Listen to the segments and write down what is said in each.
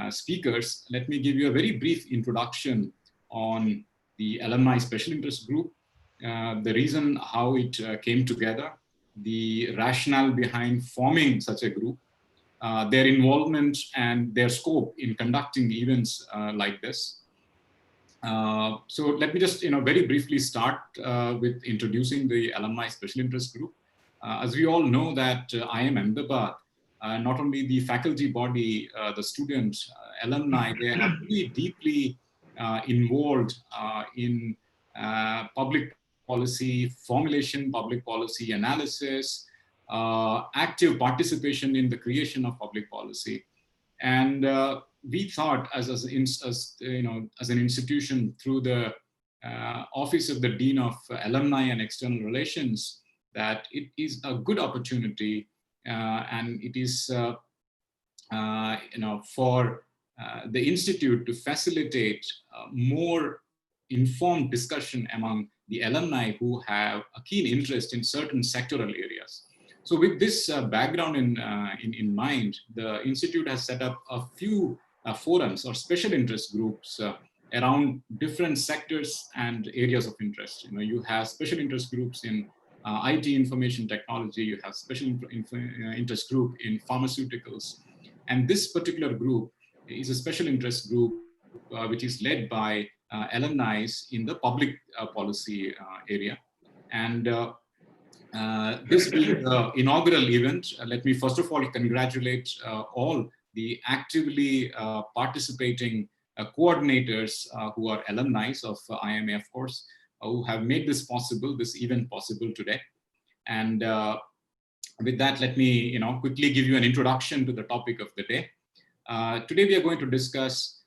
speakers, let me give you a very brief introduction on the Alumni Special Interest Group, the reason how it came together, the rationale behind forming such a group, their involvement and their scope in conducting events like this. So let me just very briefly start with introducing the Alumni Special Interest Group. As we all know that IIM Ahmedabad, not only the faculty body, the students, alumni, they are really deeply involved in public policy formulation, public policy analysis, active participation in the creation of public policy. And we thought as an institution through the Office of the Dean of Alumni and External Relations, that it is a good opportunity and it is for the institute to facilitate more informed discussion among the alumni who have a keen interest in certain sectoral areas. So with this background in mind, the institute has set up a few forums or special interest groups around different sectors and areas of interest. You have special interest groups in IT information technology, you have special interest group in pharmaceuticals. And this particular group is a special interest group which is led by alumni in the public policy area. And this being the inaugural event, let me first of all congratulate all the actively participating coordinators who are alumni of IIMA, of course, who have made this possible, this event possible today. And with that, let me quickly give you an introduction to the topic of the day. Today we are going to discuss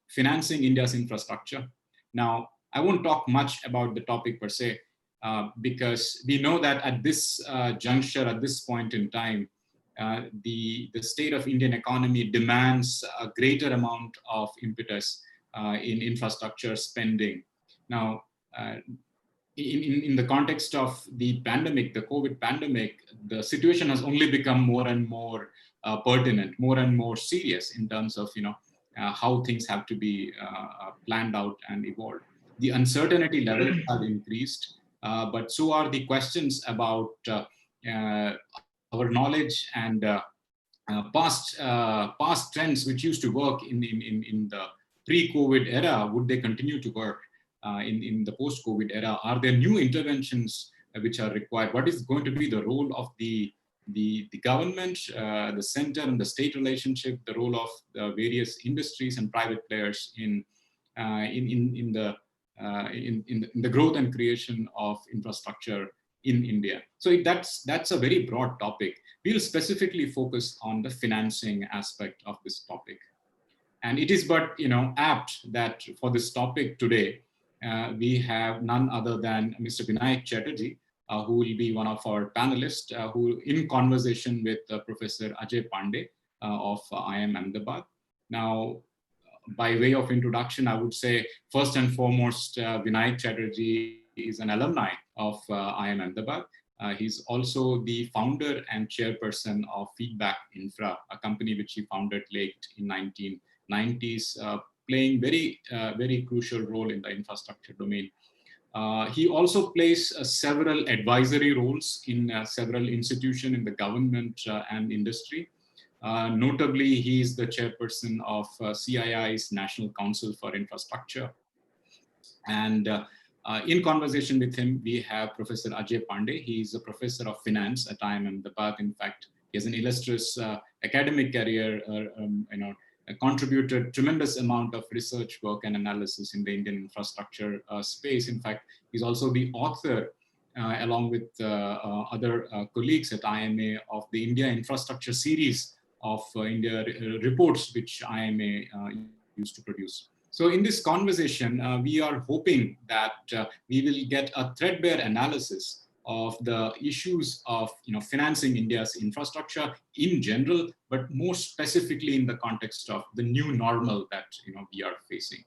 financing India's infrastructure. Now, I won't talk much about the topic per se, because we know that at this juncture, at this point in time, the state of Indian economy demands a greater amount of impetus in infrastructure spending. Now, in the context of the pandemic, the COVID pandemic, the situation has only become more and more pertinent, more and more serious in terms of how things have to be planned out and evolved. The uncertainty levels have increased, but so are the questions about our knowledge and past trends which used to work in the pre-COVID era. Would they continue to work in the post-COVID era? Are there new interventions which are required? What is going to be the role of the government, the center and the state relationship, the role of the various industries and private players in the growth and creation of infrastructure in India? So that's a very broad topic. We'll specifically focus on the financing aspect of this topic. And it is but apt that for this topic today, we have none other than Mr. Vinayak Chatterjee, who will be one of our panelists, who in conversation with Professor Ajay Pandey of IIM Ahmedabad. Now, by way of introduction, I would say first and foremost, Vinayak Chatterjee is an alumni of IIM Ahmedabad. He's also the founder and chairperson of Feedback Infra, a company which he founded late in 1990s, playing very crucial role in the infrastructure domain. He also plays several advisory roles in several institutions in the government and industry. Notably, he is the chairperson of CII's National Council for Infrastructure. And in conversation with him, we have Professor Ajay Pandey. He is a professor of finance at IIM Ahmedabad. In fact, he has an illustrious academic career, contributed tremendous amount of research work and analysis in the Indian infrastructure space. In fact, he's also the author, along with other colleagues at IIMA, of the India Infrastructure series of India reports, which IIMA used to produce. So in this conversation, we are hoping that we will get a threadbare analysis of the issues of financing India's infrastructure in general, but more specifically in the context of the new normal that we are facing.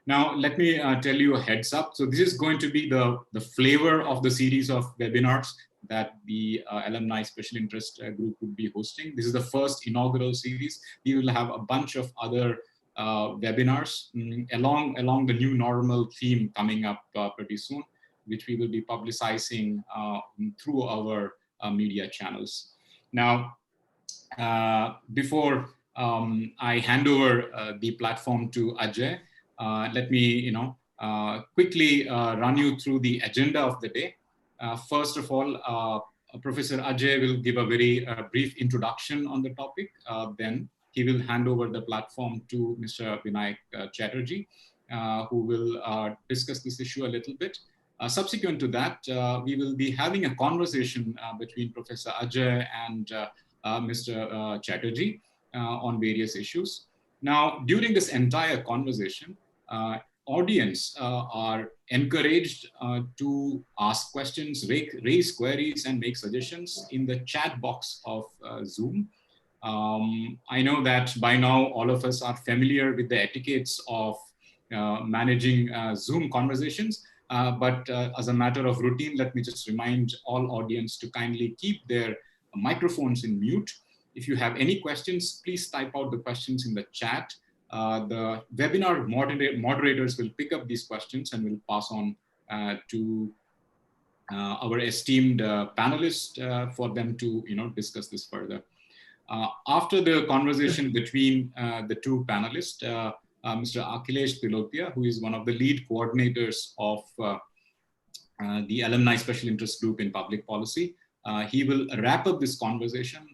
Now, let me tell you a heads up. So this is going to be the flavor of the series of webinars that the Alumni Special Interest Group would be hosting. This is the first inaugural series. We will have a bunch of other webinars along the new normal theme coming up pretty soon, which we will be publicizing through our media channels. Now, before I hand over the platform to Ajay, let me quickly run you through the agenda of the day. First of all, Professor Ajay will give a very brief introduction on the topic. Then he will hand over the platform to Mr. Vinayak Chatterjee, who will discuss this issue a little bit. Subsequent to that, we will be having a conversation between Professor Ajay and Mr. Chatterjee on various issues. Now, during this entire conversation, audience are encouraged to ask questions, raise queries, and make suggestions in the chat box of Zoom. I know that by now all of us are familiar with the etiquettes of managing Zoom conversations, but as a matter of routine, let me just remind all audience to kindly keep their microphones in mute. If you have any questions, please type out the questions in the chat. The webinar moderators will pick up these questions and will pass on to our esteemed panelists for them to discuss this further. After the conversation between the two panelists, Mr. Akhilesh Pilotia, who is one of the lead coordinators of the Alumni Special Interest Group in Public Policy, he will wrap up this conversation,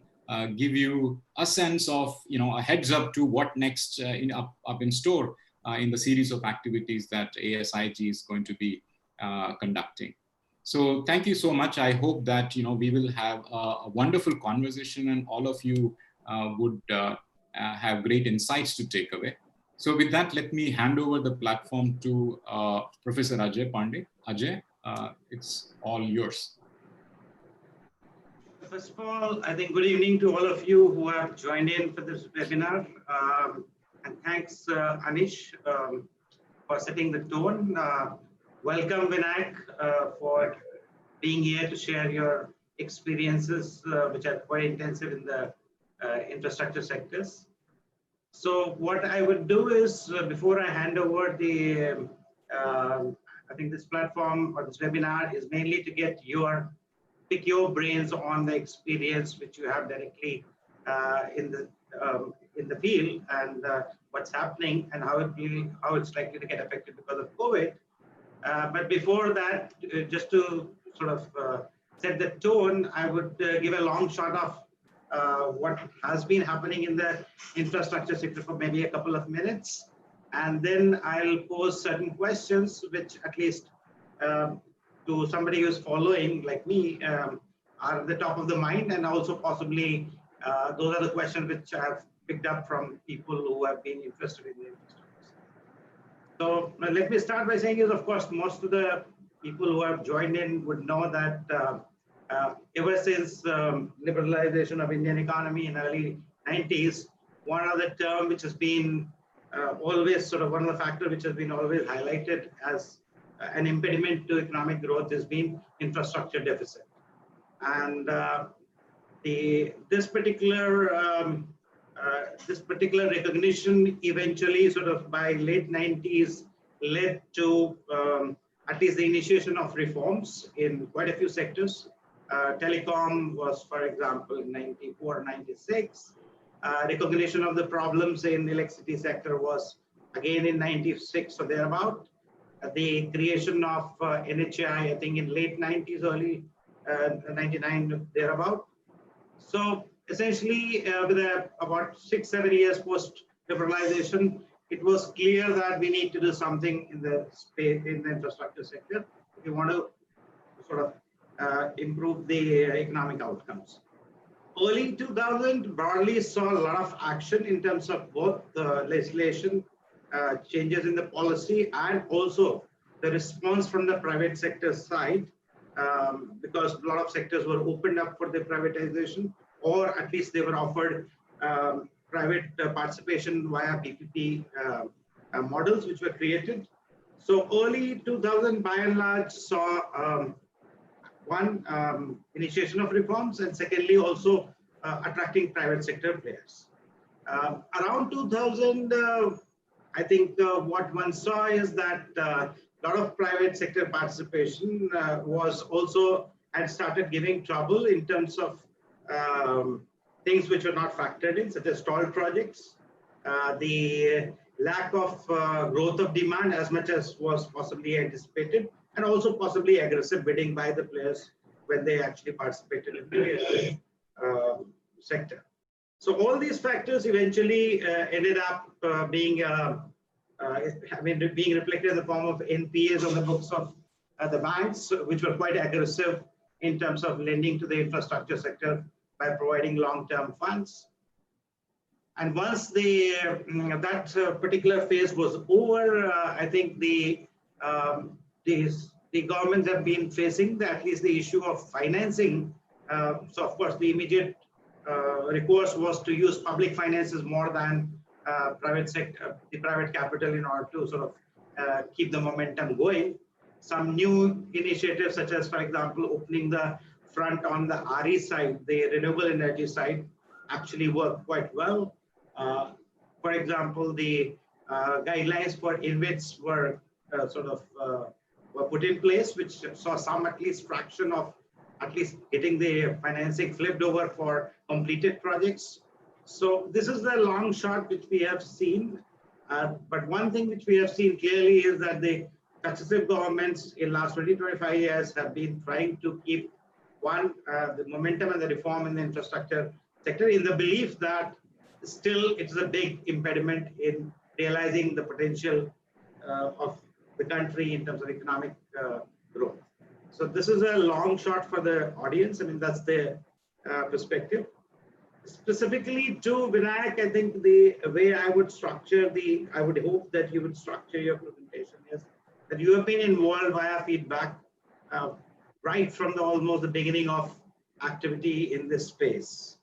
give you a sense of, a heads up to what next up in store in the series of activities that ASIG is going to be conducting. So thank you so much. I hope that, we will have a wonderful conversation and all of you would have great insights to take away. So with that, let me hand over the platform to Professor Ajay Pandey. Ajay, it's all yours. First of all, I think good evening to all of you who have joined in for this webinar. And thanks, Anish, for setting the tone. Welcome, Vinayak, for being here to share your experiences, which are quite intensive in the infrastructure sectors. So what I would do is, before I hand over the, I think this platform or this webinar is mainly to get pick your brains on the experience which you have directly in the field and what's happening and how it's likely to get affected because of COVID. But before that, just to sort of set the tone, I would give a long shot of what has been happening in the infrastructure sector for maybe a couple of minutes. And then I'll pose certain questions, which at least to somebody who's following like me are at the top of the mind, and also possibly those are the questions which I've picked up from people who have been interested in the infrastructure. So let me start by saying is, of course, most of the people who have joined in would know that ever since liberalization of Indian economy in early 90s, one other term which has been always sort of one of the factors which has been always highlighted as an impediment to economic growth has been infrastructure deficit. And this particular recognition eventually sort of by late 90s led to at least the initiation of reforms in quite a few sectors. Telecom was, for example, in 94, 96. Recognition of the problems in electricity sector was again in 96 or thereabout. The creation of NHI, I think in late 90s, early 99 thereabout. So essentially, with about 6-7 years post liberalization, it was clear that we need to do something in the infrastructure sector if we want to sort of improve the economic outcomes. Early 2000 broadly saw a lot of action in terms of both the legislation, changes in the policy, and also the response from the private sector side, because a lot of sectors were opened up for the privatization, or at least they were offered private participation via PPP models which were created. So early 2000 by and large saw one, initiation of reforms, and secondly, also attracting private sector players. Around 2000, I think what one saw is that a lot of private sector participation was also had started giving trouble in terms of things which were not factored in, such as stalled projects, the lack of growth of demand as much as was possibly anticipated, and also possibly aggressive bidding by the players when they actually participated in the sector. So all these factors eventually ended up being reflected in the form of NPAs on the books of the banks, which were quite aggressive in terms of lending to the infrastructure sector by providing long-term funds. And once that particular phase was over, I think the governments have been facing at least the issue of financing. So of course, the immediate recourse was to use public finances more than the private capital in order to sort of keep the momentum going. Some new initiatives, such as, for example, opening the front on the RE side, the renewable energy side, actually worked quite well. For example, the guidelines for InvITs were were put in place, which saw some at least fraction of at least getting the financing flipped over for completed projects. So this is the long shot which we have seen. But one thing which we have seen clearly is that the successive governments in last 20-25 years have been trying to keep the momentum and the reform in the infrastructure sector, in the belief that still it's a big impediment in realizing the potential of the country in terms of economic growth. So this is a long shot for the audience. I mean, that's the perspective. Specifically to Vinayak, I think the way I would I would hope that you would structure your presentation is that you have been involved via feedback right from almost the beginning of activity in this space.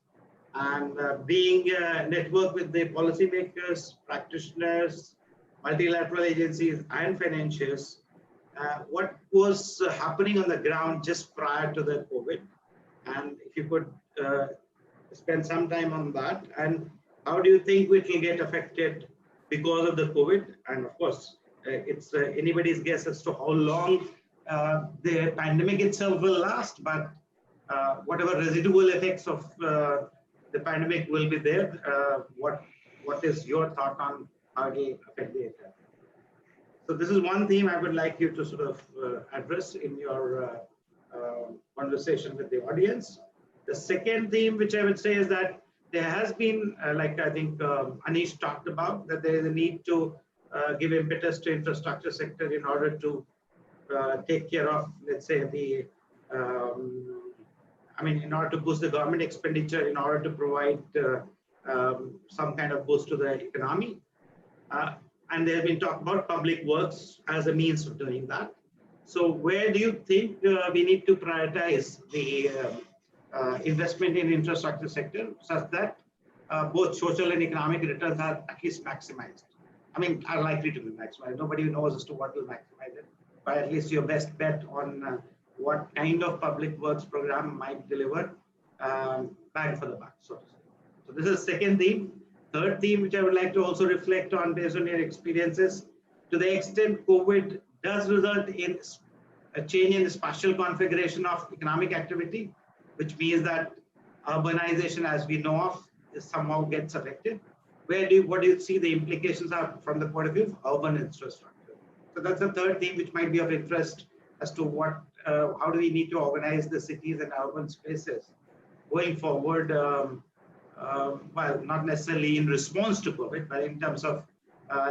And being networked with the policymakers, practitioners, multilateral agencies, and financiers, what was happening on the ground just prior to the COVID, and if you could spend some time on that, and how do you think it will get affected because of the COVID? And of course, it's anybody's guess as to how long the pandemic itself will last, but whatever residual effects of the pandemic will be there. What is your thought on how it will affect the economy? So this is one theme I would like you to sort of address in your conversation with the audience. The second theme, which I would say, is that there has been, like I think Anish talked about, that there is a need to give impetus to infrastructure sector in order to take care of, let's say, the in order to boost the government expenditure, in order to provide some kind of boost to the economy. And there have been talk about public works as a means of doing that. So where do you think we need to prioritize the investment in infrastructure sector such that both social and economic returns are at least maximized? I mean, are likely to be maximized. Nobody knows as to what will maximize it, but at least your best bet on what kind of public works program might deliver bang for the buck, so to say. So this is second theme. Third theme, which I would like to also reflect on based on your experiences, to the extent COVID does result in a change in the spatial configuration of economic activity, which means that urbanization, as we know of, somehow gets affected. What do you see the implications are from the point of view of urban infrastructure? So that's the third theme, which might be of interest as to how do we need to organize the cities and urban spaces going forward. Well, not necessarily in response to COVID, but in terms of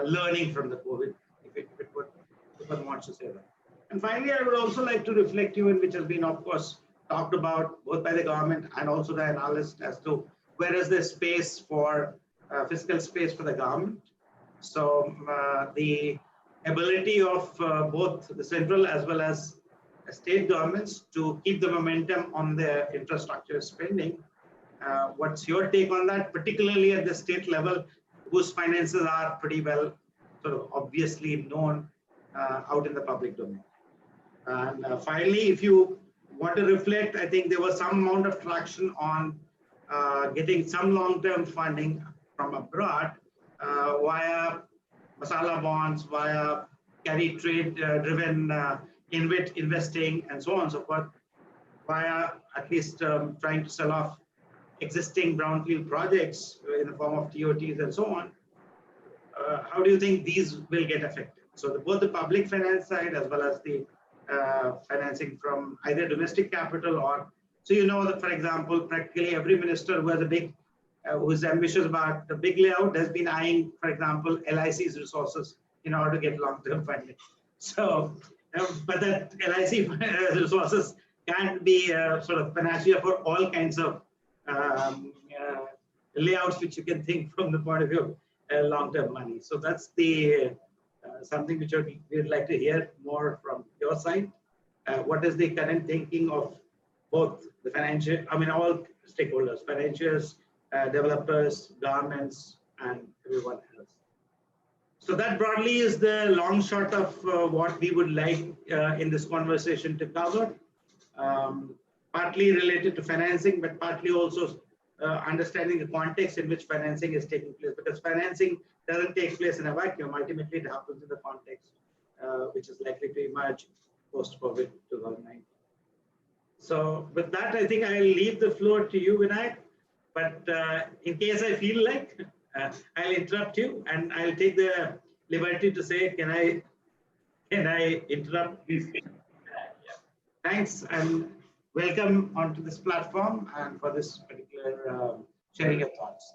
learning from the COVID, if one wants to say that. And finally, I would also like to reflect you in, which has been, of course, talked about both by the government and also the analyst, as to where is the space for fiscal space for the government. So the ability of both the central as well as state governments to keep the momentum on their infrastructure spending. What's your take on that, particularly at the state level, whose finances are pretty well sort of obviously known out in the public domain? And finally, if you want to reflect, I think there was some amount of traction on getting some long-term funding from abroad via masala bonds, via carry trade driven InvIT investing, and so on and so forth, via at least trying to sell off existing brownfield projects in the form of TOTs and so on. How do you think these will get affected? So both the public finance side as well as the financing from either domestic capital or, so you know that, for example, practically every minister who has a big, who's ambitious about the big layout has been eyeing, for example, LIC's resources in order to get long-term funding. So, but that LIC resources can't be sort of panacea for all kinds of layouts which you can think from the point of view of long-term money. So that's the something which we'd like to hear more from your side. What is the current thinking of both the financial, I mean, all stakeholders, financiers, developers, governments, and everyone else. So that broadly is the long shot of what we would like in this conversation to cover. Partly related to financing, but partly also understanding the context in which financing is taking place, because financing doesn't take place in a vacuum. Ultimately, it happens in the context which is likely to emerge post-COVID 2019. So with that, I think I'll leave the floor to you, Vinayak. But in case I feel like, I'll interrupt you and I'll take the liberty to say, can I interrupt? Please. Yeah. Thanks and welcome onto this platform and for this particular sharing your thoughts.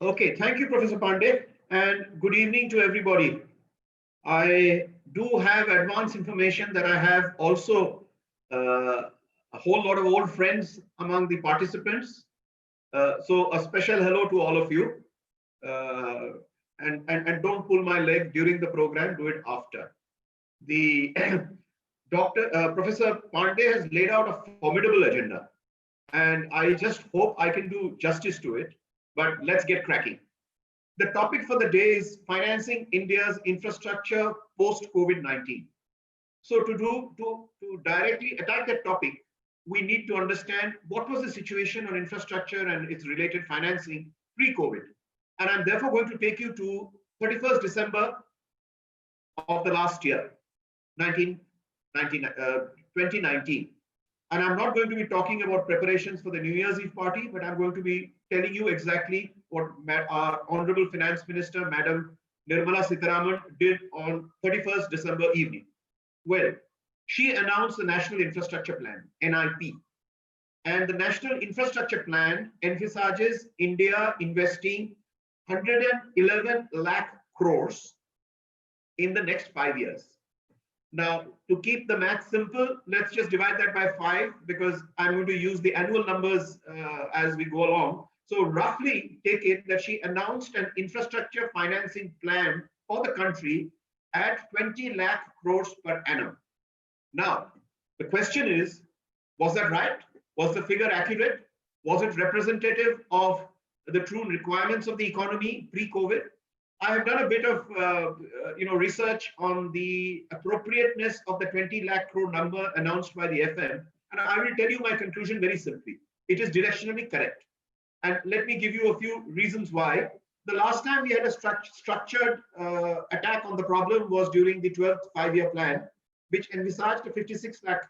Okay, thank you, Professor Pandey, and good evening to everybody. I do have advance information that I have also a whole lot of old friends among the participants. So a special hello to all of you. And don't pull my leg during the program, do it after. The Professor Pandey has laid out a formidable agenda, and I just hope I can do justice to it, but let's get cracking. The topic for the day is financing India's infrastructure post-COVID-19. So to directly attack that topic, we need to understand what was the situation on infrastructure and its related financing pre-COVID. And I'm therefore going to take you to 31st December of the last year, 2019. And I'm not going to be talking about preparations for the New Year's Eve party, but I'm going to be telling you exactly what our Honorable Finance Minister, Madam Nirmala Sitharaman, did on 31st December evening. Well, she announced the National Infrastructure Plan, NIP. And the National Infrastructure Plan envisages India investing 111 lakh crores in the next 5 years. Now, to keep the math simple, let's just divide that by 5 because I'm going to use the annual numbers as we go along. So roughly take it that she announced an infrastructure financing plan for the country at 20 lakh crores per annum. Now, the question is, was that right? Was the figure accurate? Was it representative of the true requirements of the economy pre-COVID? I have done a bit of research on the appropriateness of the 20 lakh crore number announced by the FM, and I will tell you my conclusion very simply. It is directionally correct. And let me give you a few reasons why. The last time we had a structured attack on the problem was during the 12th five-year plan, which envisaged a 56 lakh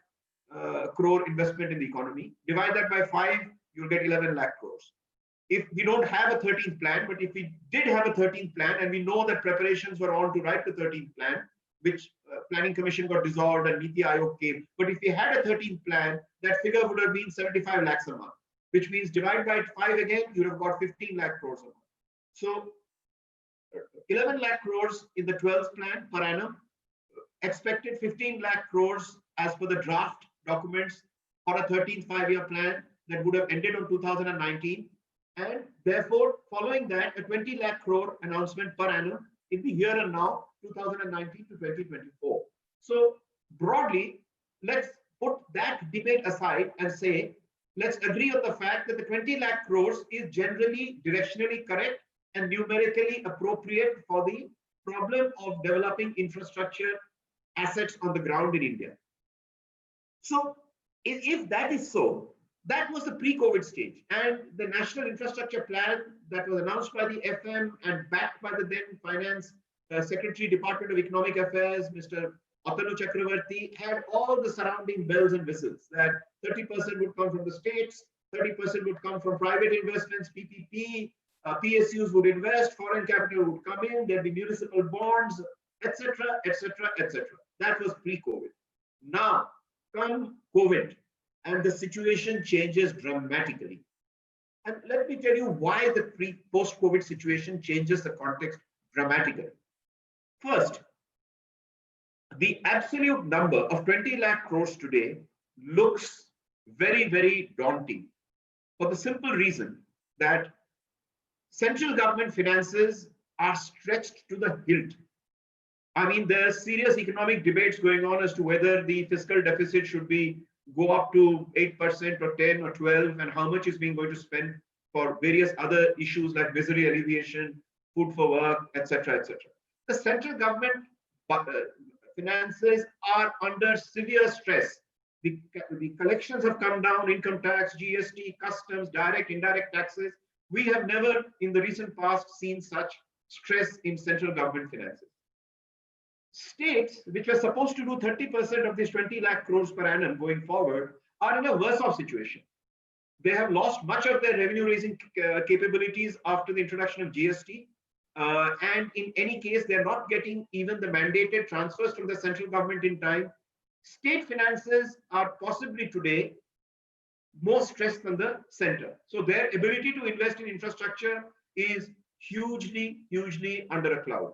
crore investment in the economy. Divide that by 5, you'll get 11 lakh crores. If we don't have a 13th plan, but if we did have a 13th plan, and we know that preparations were on to write the 13th plan, which Planning Commission got dissolved and Niti Aayog came. But if we had a 13th plan, that figure would have been 75 lakhs a month, which means divide by 5 again, you would have got 15 lakh crores a month. So 11 lakh crores in the 12th plan per annum, expected 15 lakh crores as per the draft documents for a 13th five-year plan that would have ended on 2019. And therefore, following that, a 20 lakh crore announcement per annum in the here and now, 2019 to 2024. So broadly, let's put that debate aside and say, let's agree on the fact that the 20 lakh crores is generally directionally correct and numerically appropriate for the problem of developing infrastructure assets on the ground in India. So if that is so, that was the pre-COVID stage. And the National Infrastructure Plan that was announced by the FM and backed by the then Finance Secretary, Department of Economic Affairs, Mr. Atanu Chakravarti, had all the surrounding bells and whistles that 30% would come from the states, 30% would come from private investments, PPP, PSUs would invest, foreign capital would come in, there'd be municipal bonds, etc., etc., etc. That was pre-COVID. Now, come COVID, and the situation changes dramatically. And let me tell you why the post-COVID situation changes the context dramatically. First, the absolute number of 20 lakh crores today looks very, very daunting for the simple reason that central government finances are stretched to the hilt. I mean, there are serious economic debates going on as to whether the fiscal deficit should go up to 8% or 10 or 12, and how much is being going to spend for various other issues like misery alleviation, food for work, etc., etc. The central government finances are under severe stress. The collections have come down, income tax, GST, customs, direct, indirect taxes. We have never in the recent past seen such stress in central government finances. States, which were supposed to do 30% of these 20 lakh crores per annum going forward, are in a worse off situation. They have lost much of their revenue raising capabilities after the introduction of GST. And in any case, they're not getting even the mandated transfers from the central government in time. State finances are possibly today more stressed than the center. So their ability to invest in infrastructure is hugely, hugely under a cloud.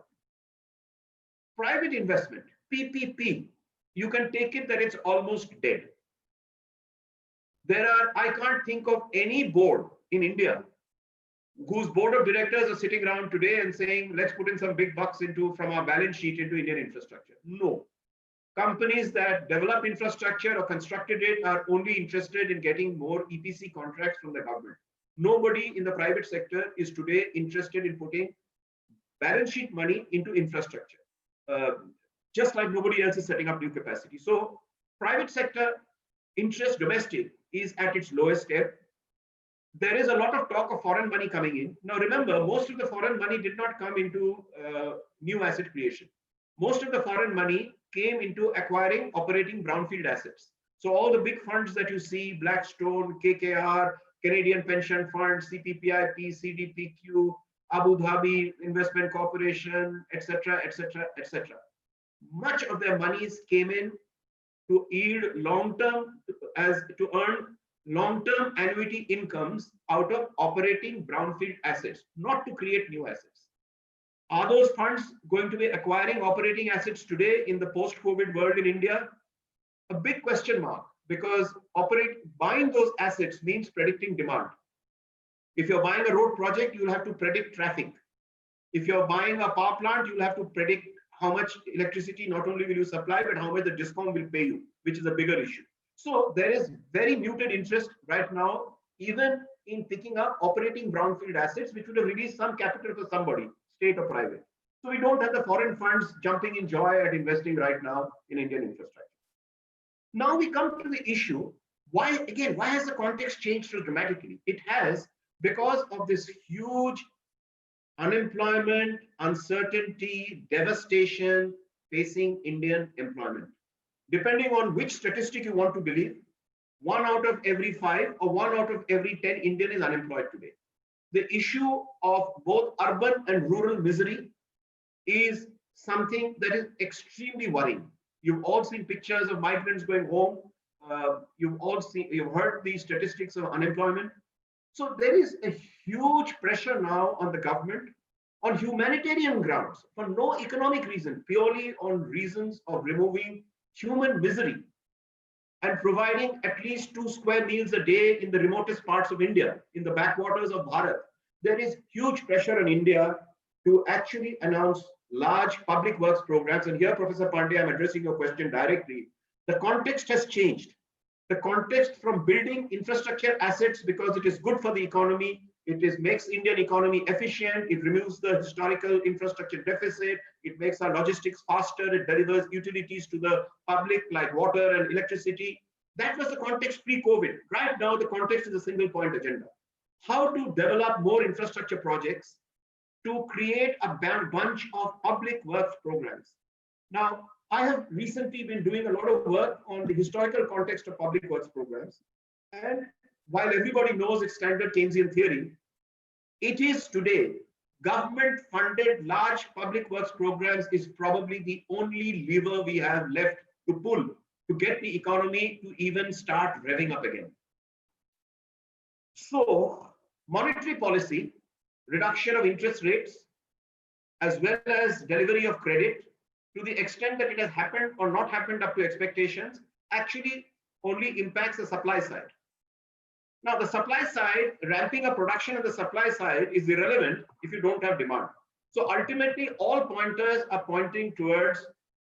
Private investment, PPP, you can take it that it's almost dead. I can't think of any board in India whose board of directors are sitting around today and saying, let's put in some big bucks from our balance sheet into Indian infrastructure. No. Companies that develop infrastructure or constructed it are only interested in getting more EPC contracts from the government. Nobody in the private sector is today interested in putting balance sheet money into infrastructure. Just like nobody else is setting up new capacity. So private sector interest domestic is at its lowest ebb. There is a lot of talk of foreign money coming in. Now remember, most of the foreign money did not come into new asset creation. Most of the foreign money came into acquiring operating brownfield assets. So all the big funds that you see, Blackstone, KKR, Canadian Pension Fund, CPPIP, CDPQ, Abu Dhabi Investment Corporation, etc., etc., etc. Much of their monies came in to yield long-term, to earn long-term annuity incomes out of operating brownfield assets, not to create new assets. Are those funds going to be acquiring operating assets today in the post-COVID world in India? A big question mark, because buying those assets means predicting demand. If you're buying a road project, you'll have to predict traffic. If you're buying a power plant, you'll have to predict how much electricity not only will you supply, but how much the DISCOM will pay you, which is a bigger issue. So there is very muted interest right now, even in picking up operating brownfield assets, which would have released some capital for somebody, state or private. So we don't have the foreign funds jumping in joy at investing right now in Indian infrastructure. Now we come to the issue, why has the context changed so dramatically? It has, because of this huge unemployment, uncertainty, devastation facing Indian employment. Depending on which statistic you want to believe, 1 out of every 5 or 1 out of every 10 Indian is unemployed today. The issue of both urban and rural misery is something that is extremely worrying. You've all seen pictures of migrants going home. You've heard the statistics of unemployment. So there is a huge pressure now on the government on humanitarian grounds for no economic reason, purely on reasons of removing human misery and providing at least 2 square meals a day in the remotest parts of India, in the backwaters of Bharat. There is huge pressure on India to actually announce large public works programs. And here, Professor Pandey, I'm addressing your question directly. The context has changed. The context from building infrastructure assets because it is good for the economy, makes Indian economy efficient, it removes the historical infrastructure deficit, it makes our logistics faster, it delivers utilities to the public like water and electricity. That was the context pre-COVID. Right now, the context is a single point agenda. How to develop more infrastructure projects to create a bunch of public works programs. Now, I have recently been doing a lot of work on the historical context of public works programs. And while everybody knows it's standard Keynesian theory, it is today government-funded large public works programs is probably the only lever we have left to pull to get the economy to even start revving up again. So, monetary policy, reduction of interest rates, as well as delivery of credit, to the extent that it has happened or not happened up to expectations, actually only impacts the supply side. Now, the supply side, ramping up production on the supply side is irrelevant if you don't have demand. So ultimately, all pointers are pointing towards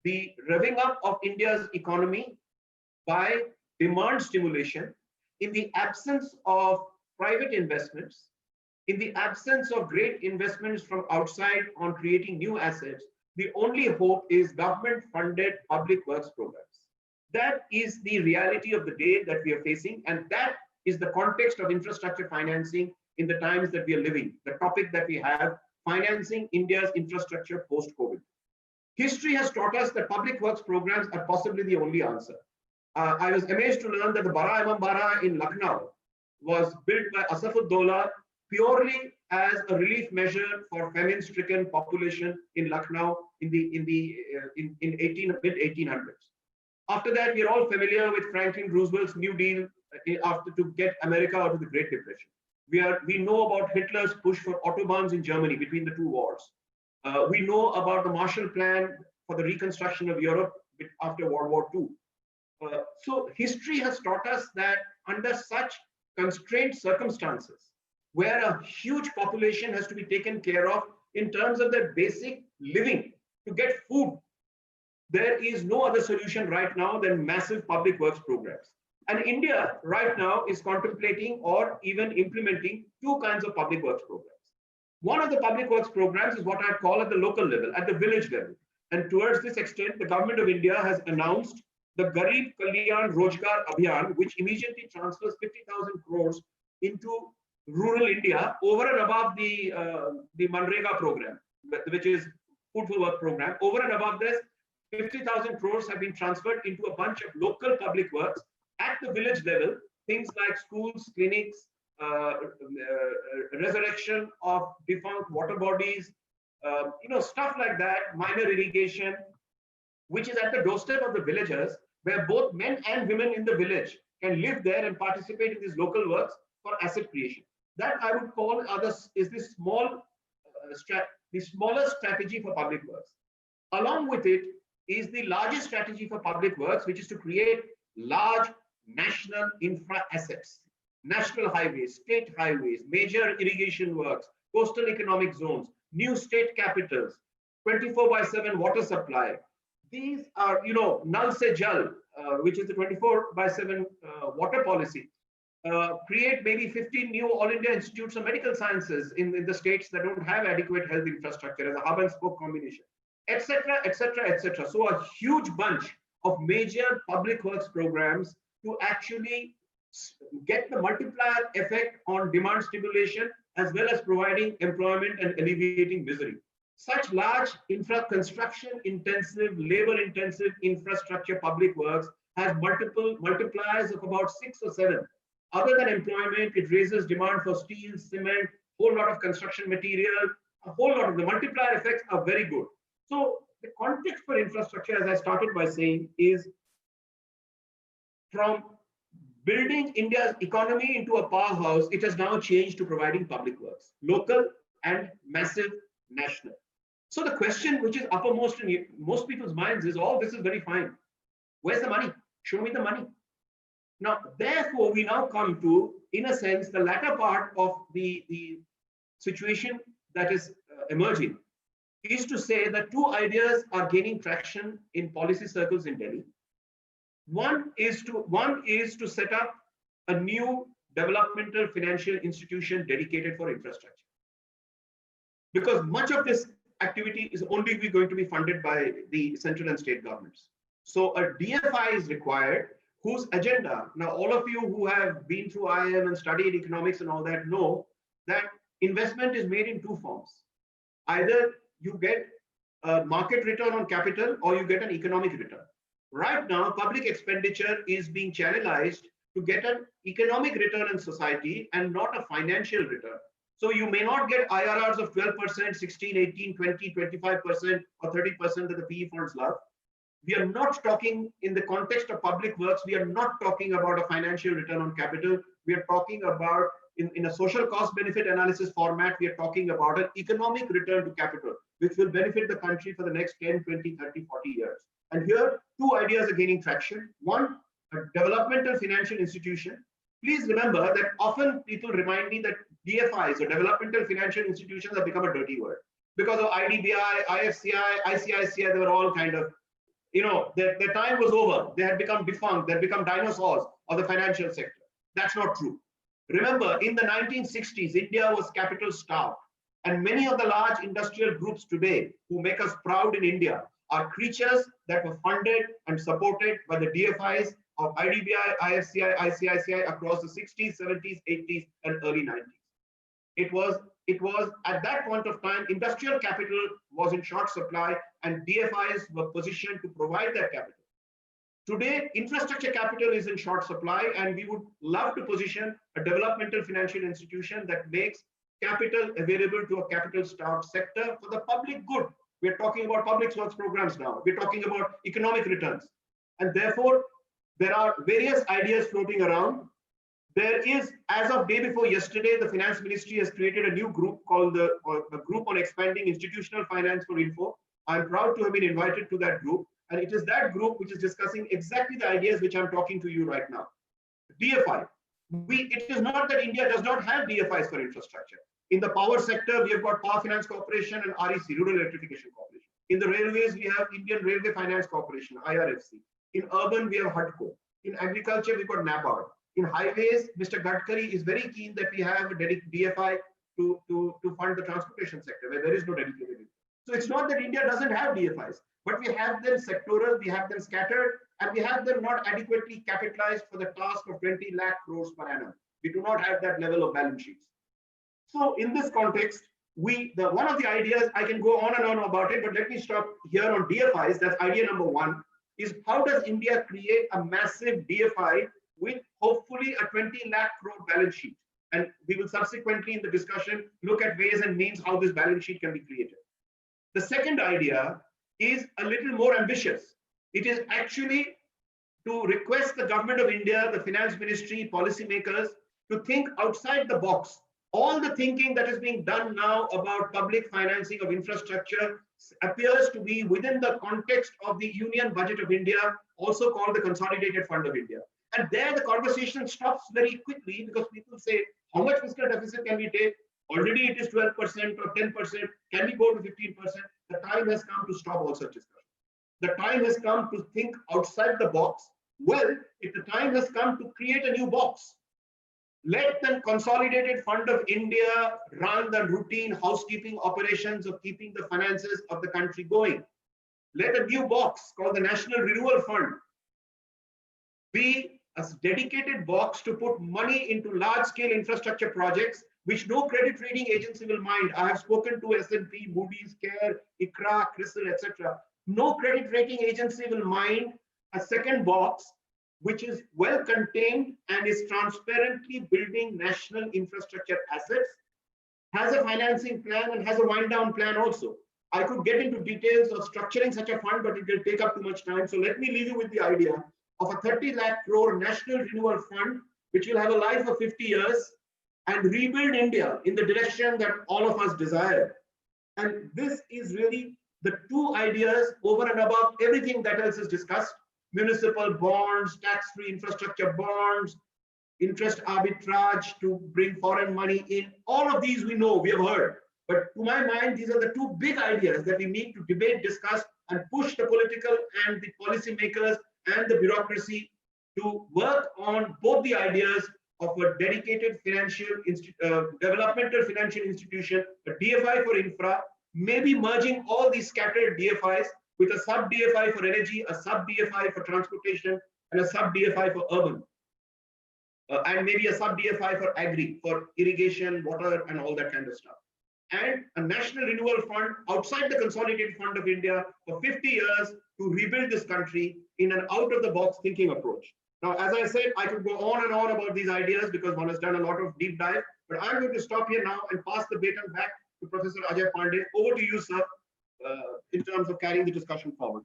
the revving up of India's economy by demand stimulation in the absence of private investments, in the absence of great investments from outside on creating new assets. The only hope is government-funded public works programs. That is the reality of the day that we are facing, and that is the context of infrastructure financing in the times that we are living, the topic that we have, financing India's infrastructure post-COVID. History has taught us that public works programs are possibly the only answer. I was amazed to learn that the Bara Imam Bara in Lucknow was built by Asaf-ud-Dawla purely as a relief measure for famine-stricken population in Lucknow in mid-1800s. After that, we are all familiar with Franklin Roosevelt's New Deal to get America out of the Great Depression. We know about Hitler's push for autobahns in Germany between the two wars. We know about the Marshall Plan for the reconstruction of Europe after World War II. So history has taught us that under such constrained circumstances, where a huge population has to be taken care of in terms of their basic living to get food, there is no other solution right now than massive public works programs. And India right now is contemplating or even implementing two kinds of public works programs. One of the public works programs is what I call at the local level, at the village level. And towards this extent, the government of India has announced the Garib Kalyan Rojgar Abhiyan, which immediately transfers 50,000 crores into rural India over and above the Manrega program, which is food for work program. Over and above this, 50,000 crores have been transferred into a bunch of local public works at the village level, things like schools, clinics, resurrection of defunct water bodies, stuff like that, minor irrigation, which is at the doorstep of the villagers, where both men and women in the village can live there and participate in these local works for asset creation. That I would call is the smaller strategy for public works. Along with it is the largest strategy for public works, which is to create large national infra assets, national highways, state highways, major irrigation works, coastal economic zones, new state capitals, 24/7 water supply. These are, Nal Se Jal, which is the 24/7 water policy. Create maybe 15 new All India Institutes of Medical Sciences in the states that don't have adequate health infrastructure as a hub and spoke combination, etc., etc., etc. So a huge bunch of major public works programs to actually get the multiplier effect on demand stimulation, as well as providing employment and alleviating misery. Such large construction intensive, labor intensive infrastructure public works has multiple multipliers of about 6 or 7. Other than employment, it raises demand for steel, cement, whole lot of construction material, a whole lot of the multiplier effects are very good. So the context for infrastructure, as I started by saying, is from building India's economy into a powerhouse, it has now changed to providing public works, local and massive national. So the question which is uppermost in most people's minds is, all this is very fine. Where's the money? Show me the money. Now, therefore, we now come to, in a sense, the latter part of the situation that is emerging, is to say that two ideas are gaining traction in policy circles in Delhi. One is to set up a new developmental financial institution dedicated for infrastructure, because much of this activity is only going to be funded by the central and state governments. So a DFI is required whose agenda, now all of you who have been through IIM and studied economics and all that know that investment is made in two forms. Either you get a market return on capital or you get an economic return. Right now, public expenditure is being channelized to get an economic return in society and not a financial return. So you may not get IRRs of 12%, 16, 18, 20, 25%, or 30% that the PE funds love. We are not talking in the context of public works. We are not talking about a financial return on capital. We are talking about in a social cost benefit analysis format, we are talking about an economic return to capital, which will benefit the country for the next 10, 20, 30, 40 years. And here, two ideas are gaining traction. One, a developmental financial institution. Please remember that often people remind me that DFIs or developmental financial institutions have become a dirty word. Because of IDBI, IFCI, ICICI, they were all kind of, their time was over. They had become defunct. They had become dinosaurs of the financial sector. That's not true. Remember, in the 1960s, India was capital starved. And many of the large industrial groups today who make us proud in India are creatures that were funded and supported by the DFIs of IDBI, IFCI, ICICI across the 60s, 70s, 80s, and early 90s. It was at that point of time, industrial capital was in short supply and DFIs were positioned to provide that capital. Today, infrastructure capital is in short supply and we would love to position a developmental financial institution that makes capital available to a capital starved sector for the public good. We're talking about public works programs now. We're talking about economic returns. And therefore, there are various ideas floating around. There is, as of day before yesterday, the Finance Ministry has created a new group called the Group on Expanding Institutional Finance for Info. I'm proud to have been invited to that group. And it is that group which is discussing exactly the ideas which I'm talking to you right now. DFI. It is not that India does not have DFIs for infrastructure. In the power sector, we have got Power Finance Corporation and REC, Rural Electrification Corporation. In the railways, we have Indian Railway Finance Corporation, IRFC. In urban, we have HUDCO. In agriculture, we've got NABARD. In highways, Mr. Gadkari is very keen that we have a DFI to fund the transportation sector, where there is no dedicated. So it's not that India doesn't have DFIs, but we have them sectoral, we have them scattered, and we have them not adequately capitalized for the task of 20 lakh crores per annum. We do not have that level of balance sheets. So in this context, one of the ideas, I can go on and on about it, but let me stop here on DFIs. That's idea number one, is how does India create a massive DFI with hopefully a 20 lakh crore balance sheet? And we will subsequently in the discussion look at ways and means how this balance sheet can be created. The second idea is a little more ambitious. It is actually to request the government of India, the finance ministry, policymakers to think outside the box. All the thinking that is being done now about public financing of infrastructure appears to be within the context of the Union Budget of India, also called the Consolidated Fund of India. And there the conversation stops very quickly because people say, how much fiscal deficit can we take? Already it is 12% or 10%. Can we go to 15%? The time has come to stop all such discussion. The time has come to think outside the box. Well, if the time has come to create a new box, let the Consolidated Fund of India run the routine housekeeping operations of keeping the finances of the country going. Let a new box called the National Renewal Fund be a dedicated box to put money into large-scale infrastructure projects which no credit rating agency will mind. I have spoken to S&P, Moody's, CARE, ICRA, CRISIL, etc. No credit rating agency will mind a second box which is well contained and is transparently building national infrastructure assets, has a financing plan and has a wind down plan also. I could get into details of structuring such a fund, but it will take up too much time. So let me leave you with the idea of a 30 lakh crore national renewal fund, which will have a life of 50 years and rebuild India in the direction that all of us desire. And this is really the two ideas over and above everything that else is discussed: municipal bonds, tax-free infrastructure bonds, interest arbitrage to bring foreign money in. All of these we know, we have heard. But to my mind, these are the two big ideas that we need to debate, discuss, and push the political and the policymakers and the bureaucracy to work on both the ideas of a dedicated developmental financial institution, a DFI for infra, maybe merging all these scattered DFIs with a sub-DFI for energy, a sub-DFI for transportation, and a sub DFI for urban, and maybe a sub DFI for agri, for irrigation, water, and all that kind of stuff. And a national renewal fund outside the consolidated fund of India for 50 years to rebuild this country in an out-of-the-box thinking approach. Now, as I said, I could go on and on about these ideas because one has done a lot of deep dive, but I'm going to stop here now and pass the baton back to Professor Ajay Pandey. Over to you, sir, in terms of carrying the discussion forward.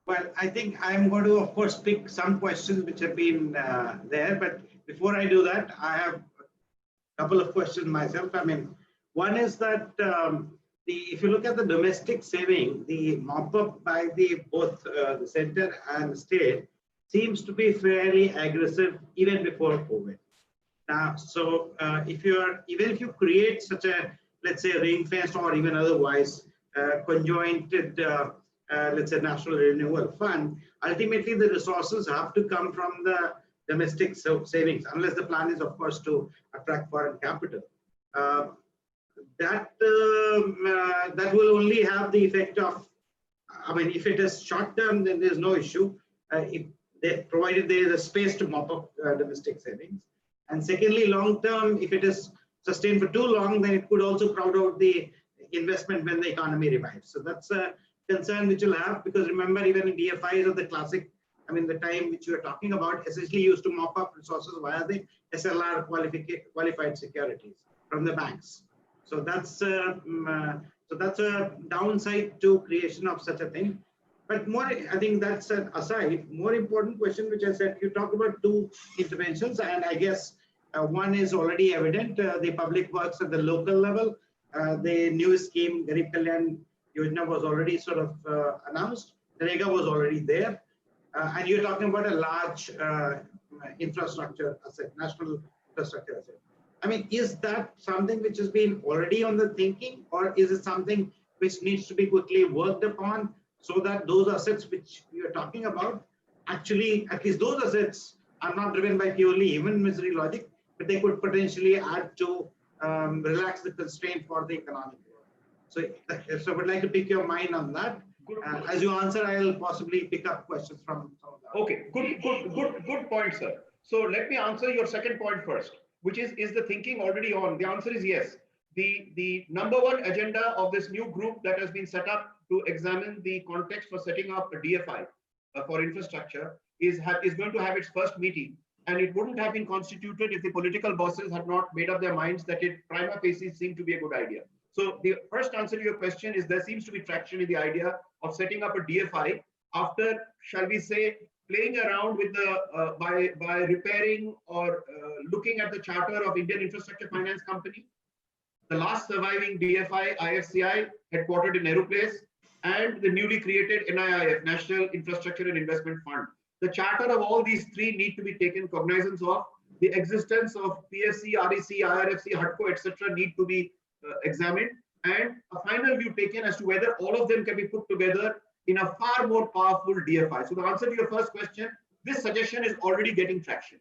Well, I think I'm going to, of course, pick some questions which have been there, but before I do that, I have a couple of questions myself. I mean, one is that if you look at the domestic saving, the mop up by both the center and the state seems to be fairly aggressive even before COVID. Now, so even if you create such a, let's say, ring fence or even otherwise conjointed, let's say, national renewal fund, ultimately the resources have to come from the domestic savings, unless the plan is, of course, to attract foreign capital. That will only have the effect of, I mean, if it is short term, then there's no issue. Provided there is a space to mop up domestic savings. And secondly, long term, if it is sustained for too long, then it could also crowd out the investment when the economy revives. So that's a concern which you'll have, because remember, even in DFIs of the classic, I mean, the time which you are talking about, essentially used to mop up resources via the SLR qualified securities from the banks. So that's a downside to creation of such a thing. But more, I think that's an aside. More important question, which I said, you talk about two interventions, and I guess one is already evident. The public works at the local level. The new scheme, Garib Kalyan Yojana, was already sort of announced. The Rega was already there. And you're talking about a large infrastructure asset, national infrastructure asset. I mean, is that something which has been already on the thinking, or is it something which needs to be quickly worked upon so that those assets which you're talking about, actually, at least those assets are not driven by purely human misery logic, but they could potentially add to relax the constraint for the economic growth. So I would like to pick your mind on that. As you answer, I'll possibly pick up questions from some of that. Okay, good point, sir. So let me answer your second point first, which is the thinking already on? The answer is yes. The number one agenda of this new group that has been set up to examine the context for setting up a DFI for infrastructure is going to have its first meeting, and it wouldn't have been constituted if the political bosses had not made up their minds that it prima facie seemed to be a good idea. So the first answer to your question is there seems to be traction in the idea of setting up a DFI after, shall we say, playing around with the by repairing or looking at the charter of Indian Infrastructure Finance Company, the last surviving DFI, IFCI, headquartered in Nehru Place, and the newly created NIIF, National Infrastructure and Investment Fund. The charter of all these three need to be taken cognizance of. The existence of PSC, REC, IRFC, HUDCO, etc. need to be examined, and a final view taken as to whether all of them can be put together in a far more powerful DFI. So the answer to your first question, this suggestion is already getting traction.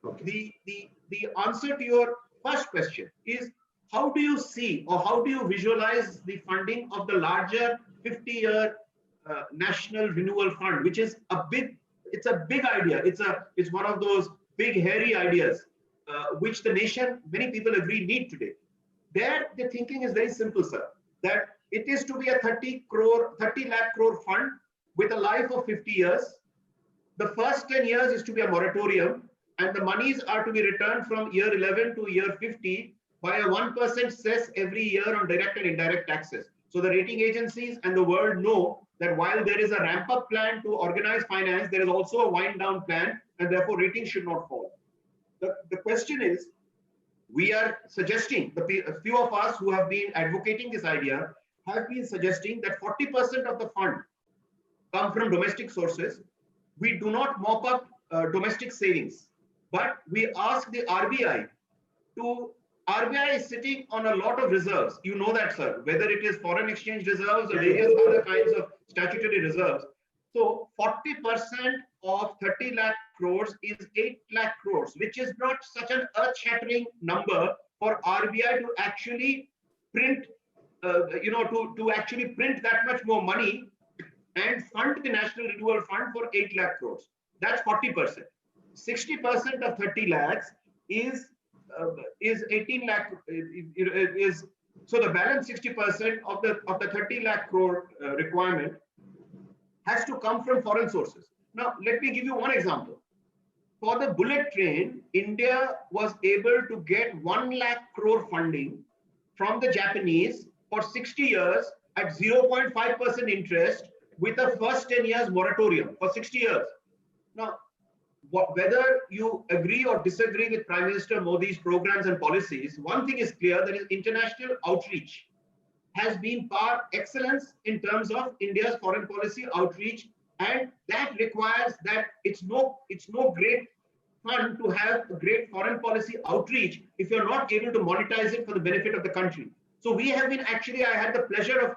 Okay. The answer to your first question is, how do you see or how do you visualize the funding of the larger 50-year national renewal fund, which is a big idea. It's one of those big hairy ideas which the nation, many people agree, need today. There, the thinking is very simple, sir, that it is to be a 30 lakh crore fund with a life of 50 years. The first 10 years is to be a moratorium, and the monies are to be returned from year 11 to year 50 by a 1% cess every year on direct and indirect taxes. So the rating agencies and the world know that while there is a ramp up plan to organize finance, there is also a wind down plan, and therefore ratings should not fall. The question is, we are suggesting, a few of us who have been advocating this idea have been suggesting that 40% of the fund come from domestic sources. We do not mop up domestic savings, but we ask the RBI RBI is sitting on a lot of reserves. You know that, sir, whether it is foreign exchange reserves or various other kinds of statutory reserves. So 40% of 30 lakh crores is 8 lakh crores, which is not such an earth-shattering number for RBI to actually print, to actually print that much more money and fund the National Renewal Fund for 8 lakh crores. That's 40%. 60% of 30 lakhs is 18 lakh is so the balance 60% of the 30 lakh crore requirement has to come from foreign sources. Now, let me give you one example. For the bullet train, India was able to get 1 lakh crore funding from the Japanese for 60 years at 0.5% interest with a first 10 years moratorium for 60 years. Now, whether you agree or disagree with Prime Minister Modi's programs and policies, one thing is clear, that is international outreach has been par excellence in terms of India's foreign policy outreach, and that requires that it's no great fun to have a great foreign policy outreach if you're not able to monetize it for the benefit of the country. So we have been actually, I had the pleasure of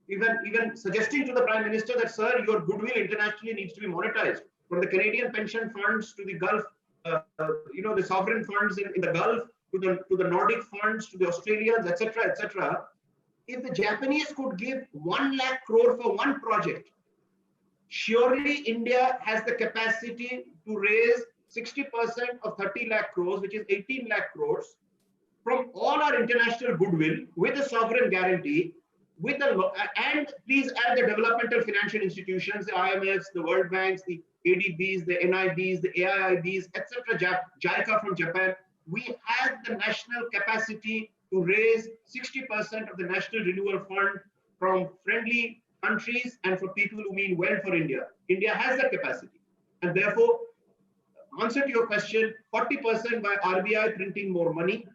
even suggesting to the Prime Minister that, sir, your goodwill internationally needs to be monetized. From the Canadian pension funds to the Gulf, the sovereign funds in the Gulf, to the Nordic funds, to the Australians, etc., etc. If the Japanese could give 1 lakh crore for one project, surely India has the capacity to raise 60% of 30 lakh crores, which is 18 lakh crores, from all our international goodwill with a sovereign guarantee, and please add the developmental financial institutions, the IMFs, the World Banks, the ADBs, the NIBs, the AIIBs, etc., JICA from Japan. We have the national capacity to raise 60% of the National Renewal Fund from friendly countries and for people who mean well for India. India has that capacity. And therefore, answer to your question, 40% by RBI printing more money,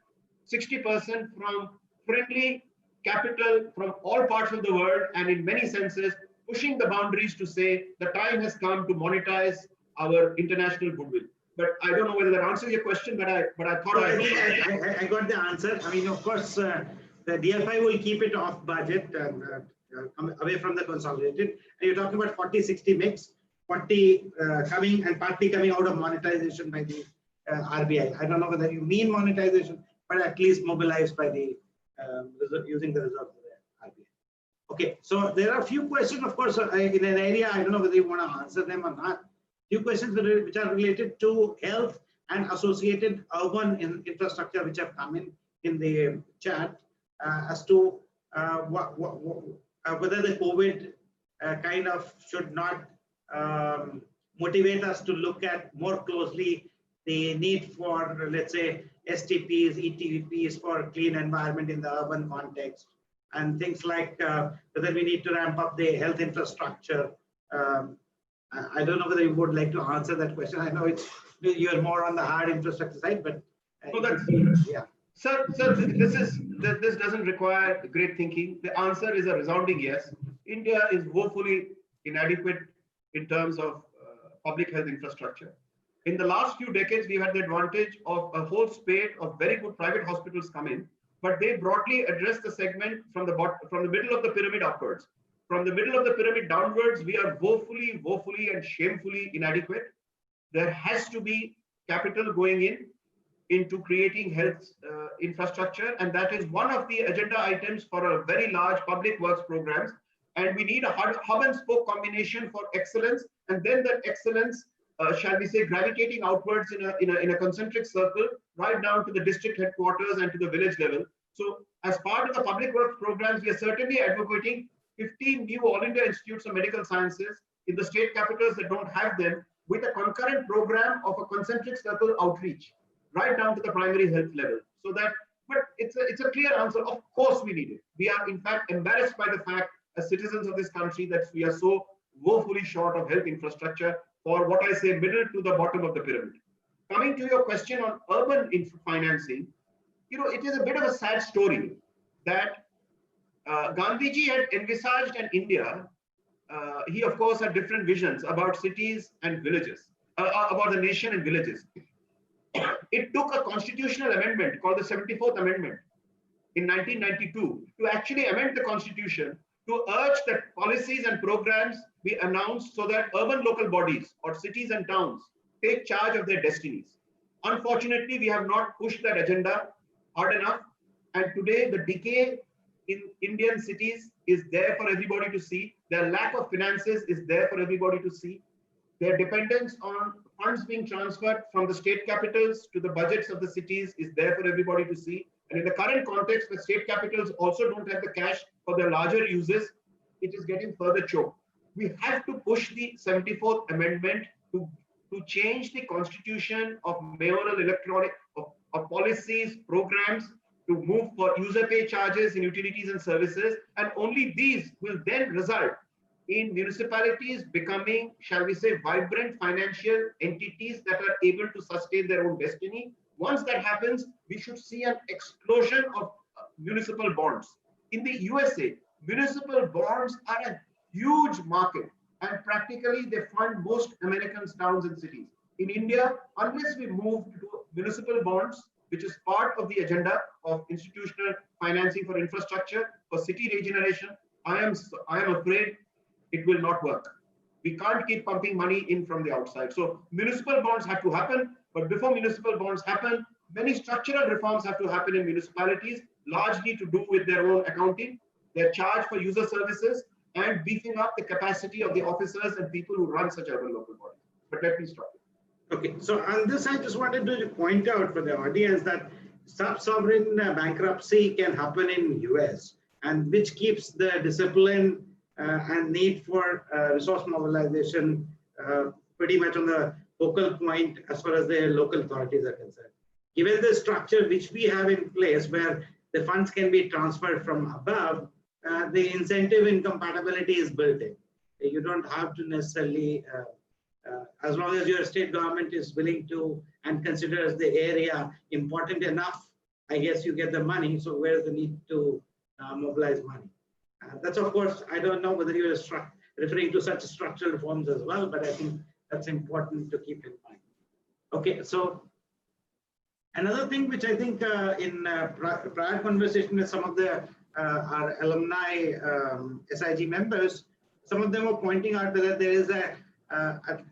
60% from friendly capital from all parts of the world, and in many senses, pushing the boundaries to say the time has come to monetize our international goodwill. But I don't know whether that answers your question, but I thought I got the answer. I mean, of course, the DFI will keep it off budget and away from the consolidated. And you're talking about 40-60 mix, 40 coming and partly coming out of monetization by the RBI. I don't know whether you mean monetization, but at least mobilized by the using the reserves of the RBI. Okay, so there are a few questions, of course, in an area, I don't know whether you want to answer them or not. Few questions which are related to health and associated urban infrastructure, which have come in the chat as to whether the COVID kind of should not motivate us to look at more closely the need for, let's say, STPs, ETVPs for clean environment in the urban context, and things like whether we need to ramp up the health infrastructure. I don't know whether you would like to answer that question. I know you're more on the hard infrastructure side, but yeah. Sir, this doesn't require great thinking. The answer is a resounding yes. India is woefully inadequate in terms of public health infrastructure. In the last few decades, we've had the advantage of a whole spate of very good private hospitals come in, but they broadly address the segment from the middle of the pyramid upwards. From the middle of the pyramid downwards, we are woefully and shamefully inadequate. There has to be capital going into creating health infrastructure, and that is one of the agenda items for a very large public works programs. And we need a hub and spoke combination for excellence, and then that excellence, shall we say, gravitating outwards in a concentric circle, right down to the district headquarters and to the village level. So as part of the public works programs, we are certainly advocating 15 new All India Institutes of Medical Sciences in the state capitals that don't have them, with a concurrent program of a concentric circle outreach, right down to the primary health level. So that, but it's a clear answer. Of course we need it. We are in fact embarrassed by the fact as citizens of this country that we are so woefully short of health infrastructure for what I say middle to the bottom of the pyramid. Coming to your question on urban financing, it is a bit of a sad story that Gandhiji had envisaged an India. He of course had different visions about cities and villages, about the nation and villages. It took a constitutional amendment called the 74th Amendment in 1992 to actually amend the constitution to urge that policies and programs be announced so that urban local bodies or cities and towns take charge of their destinies. Unfortunately, we have not pushed that agenda hard enough, and today the decay in Indian cities is there for everybody to see. The lack of finances is there for everybody to see. Their dependence on funds being transferred from the state capitals to the budgets of the cities is there for everybody to see. And in the current context, where state capitals also don't have the cash for their larger uses, it is getting further choked. We have to push the 74th Amendment to change the constitution of mayoral electronic of policies, programs, to move for user pay charges in utilities and services. And only these will then result in municipalities becoming, shall we say, vibrant financial entities that are able to sustain their own destiny. Once that happens, we should see an explosion of municipal bonds. In the USA, municipal bonds are a huge market, and practically they fund most American towns and cities. In India, unless we move to municipal bonds, which is part of the agenda of institutional financing for infrastructure, for city regeneration, I am afraid it will not work. We can't keep pumping money in from the outside. So municipal bonds have to happen, but before municipal bonds happen, many structural reforms have to happen in municipalities, largely to do with their own accounting, their charge for user services, and beefing up the capacity of the officers and people who run such urban local bodies. But let me stop. Okay, so on this, I just wanted to point out for the audience that sub-sovereign bankruptcy can happen in US, and which keeps the discipline and need for resource mobilization pretty much on the focal point as far as the local authorities are concerned. Given the structure which we have in place where the funds can be transferred from above, the incentive incompatibility is built in. You don't have to necessarily, as long as your state government is willing to and considers the area important enough, I guess you get the money. So where's the need to mobilize money? That's, of course, I don't know whether you're referring to such structural reforms as well, but I think that's important to keep in mind. Okay, so another thing which I think in prior conversation with some of the our alumni SIG members, some of them were pointing out that there is a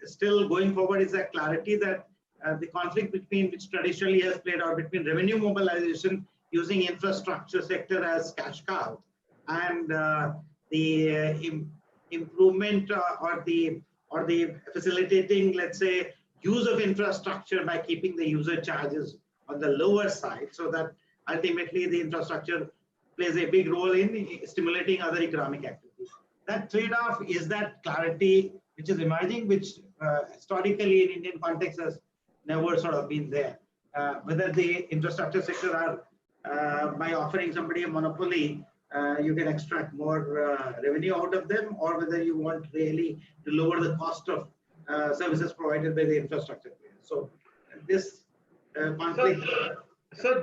still going forward is a clarity that the conflict between which traditionally has played out between revenue mobilization using infrastructure sector as cash cow and the improvement or the facilitating, let's say, use of infrastructure by keeping the user charges on the lower side, so that ultimately the infrastructure plays a big role in stimulating other economic activities. That trade-off is that clarity which is emerging, which historically in Indian context has never sort of been there. Whether the infrastructure sector are, by offering somebody a monopoly, you can extract more revenue out of them, or whether you want really to lower the cost of services provided by the infrastructure players. So this conflict. So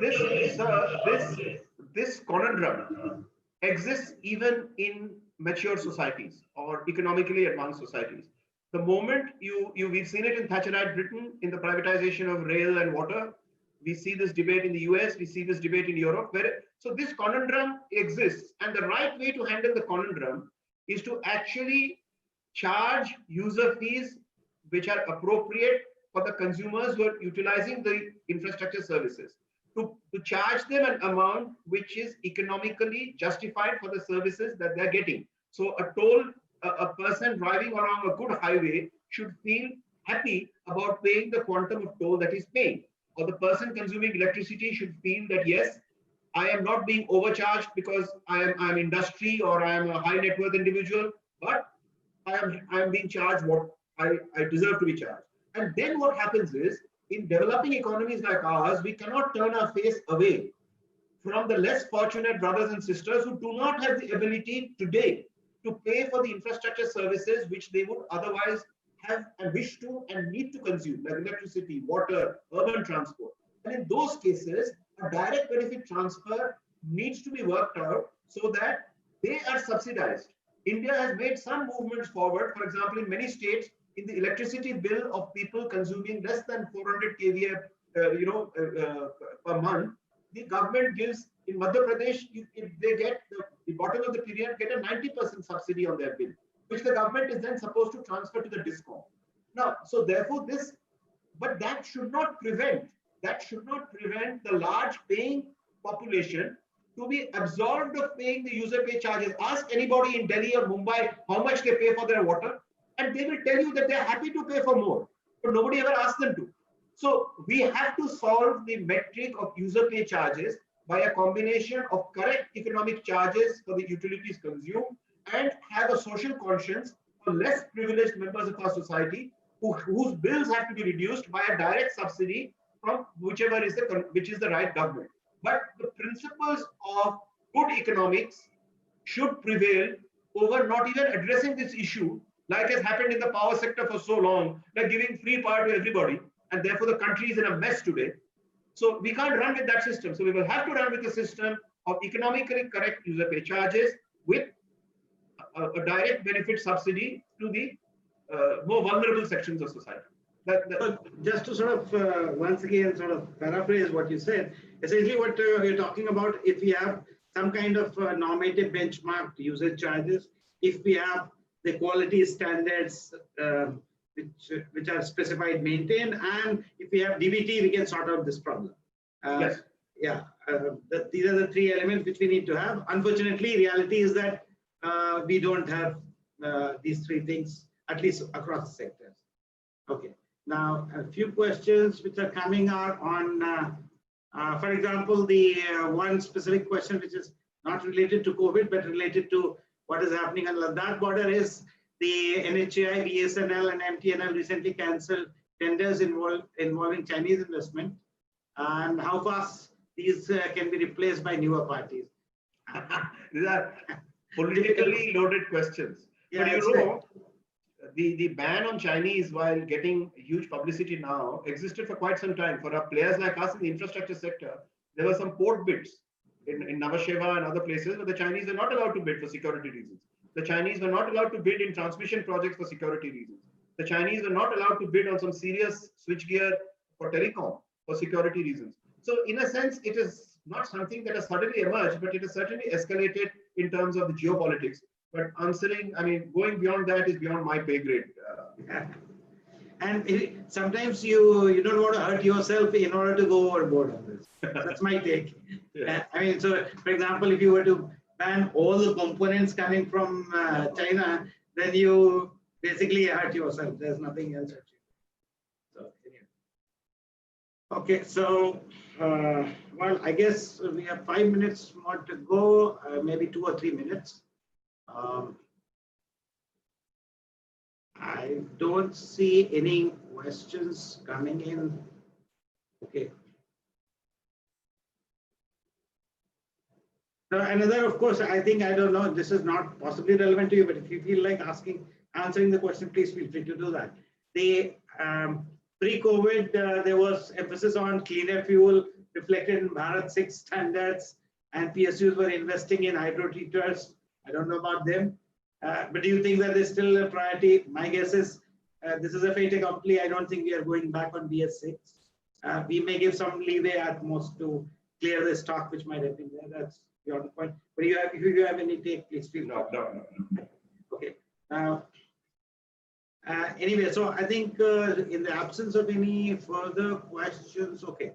this conundrum exists even in mature societies or economically advanced societies. The moment we've seen it in Thatcherite Britain in the privatization of rail and water. We see this debate in the US, we see this debate in Europe, so this conundrum exists, and the right way to handle the conundrum is to actually charge user fees which are appropriate for the consumers who are utilizing the infrastructure services, to charge them an amount which is economically justified for the services that they're getting. So a person driving along a good highway should feel happy about paying the quantum of toll that he's paying. Or the person consuming electricity should feel that, yes, I am not being overcharged because I'm industry or I am a high net worth individual, but I am being charged what I deserve to be charged. And then what happens is, in developing economies like ours, we cannot turn our face away from the less fortunate brothers and sisters who do not have the ability today to pay for the infrastructure services which they would otherwise have and wish to and need to consume, like electricity, water, urban transport. And in those cases, a direct benefit transfer needs to be worked out so that they are subsidized. India has made some movements forward. For example, in many states, in the electricity bill of people consuming less than 400 kVA per month, the government gives, in Madhya Pradesh, if they get the bottom of the period, get a 90% subsidy on their bill, which the government is then supposed to transfer to the DISCOM. Now, so therefore but that should not prevent the large paying population to be absolved of paying the user pay charges. Ask anybody in Delhi or Mumbai how much they pay for their water. and they will tell you that they're happy to pay for more, but nobody ever asked them to. So we have to solve the metric of user pay charges by a combination of correct economic charges for the utilities consumed and have a social conscience for less privileged members of our society whose bills have to be reduced by a direct subsidy from whichever is the right government. But the principles of good economics should prevail over not even addressing this issue, like has happened in the power sector for so long, like giving free power to everybody, and therefore the country is in a mess today. So we can't run with that system. So we will have to run with a system of economically correct user pay charges with a direct benefit subsidy to the more vulnerable sections of society. Just to sort of once again sort of paraphrase what you said, essentially what you're talking about, if we have some kind of normative benchmarked usage charges, if we have the quality standards which are specified, maintained, and if we have DBT, we can sort out this problem. Yes. Yeah, these are the three elements which we need to have. Unfortunately, reality is that we don't have these three things, at least across the sectors. Okay, now a few questions which are coming out on, for example, the one specific question which is not related to COVID, but related to what is happening on Ladakh border is the NHAI, BSNL, and MTNL recently cancelled tenders involving Chinese investment, and how fast these can be replaced by newer parties. These are politically loaded questions. Yeah, but you know, the ban on Chinese, while getting huge publicity now, existed for quite some time. For our players like us in the infrastructure sector, there were some port bids in Navasheva and other places where the Chinese are not allowed to bid for security reasons. The Chinese were not allowed to bid in transmission projects for security reasons. The Chinese were not allowed to bid on some serious switchgear for telecom for security reasons. So in a sense, it is not something that has suddenly emerged, but it has certainly escalated in terms of the geopolitics. But answering, I mean, going beyond that is beyond my pay grade. And sometimes you don't want to hurt yourself in order to go overboard on this. That's my take. Yeah. I mean, so for example, if you were to ban all the components coming from China, then you basically hurt yourself. There's nothing else at you. So, anyway. Okay, so well, I guess we have 5 minutes more to go, maybe 2 or 3 minutes. I don't see any questions coming in. Okay. Now, another, of course, I think, I don't know, this is not possibly relevant to you, but if you feel like answering the question, please feel free to do that. The pre-COVID, there was emphasis on cleaner fuel reflected in Bharat 6 standards, and PSUs were investing in hydro treaters. I don't know about them. But do you think that there's still a priority? My guess is this is a fait accompli. I don't think we are going back on BS6. We may give some leeway at most to clear the stock which might have been there. That's beyond the point. But if you have any take, please feel free. No. Okay. Anyway, so I think in the absence of any further questions, okay.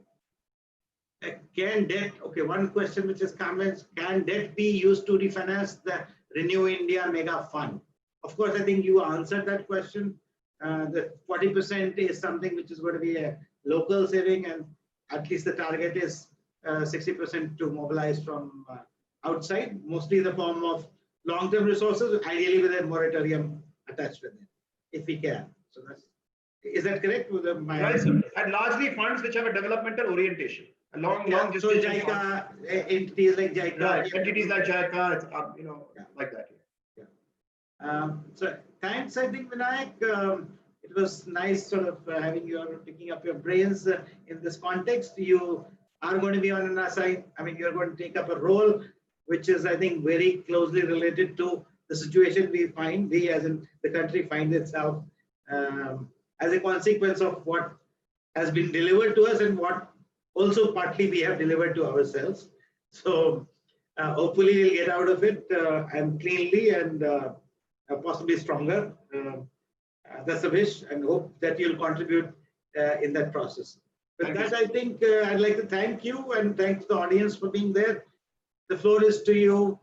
Can debt, okay, one question which is coming, can debt be used to refinance the Renew India mega fund? Of course, I think you answered that question. The 40% is something which is going to be a local saving, and at least the target is 60% to mobilize from outside, mostly in the form of long-term resources, ideally with a moratorium attached with it, if we can. So that's, is that correct? With Right, sir. And largely funds which have a developmental orientation. A long so JICA, entities like JICA. Right, entities like JICA, it's, you know, like that. Yeah. So thanks, I think, Vinayak. It was nice sort of having you, picking up your brains in this context. You are going to be on an side. I mean, you're going to take up a role which is, I think, very closely related to the situation we as in the country finds itself as a consequence of what has been delivered to us and what also partly we have delivered to ourselves. So hopefully we'll get out of it and cleanly and possibly stronger. That's a wish, and hope that you'll contribute in that process. With that, I think I'd like to thank you and thank the audience for being there. The floor is to you.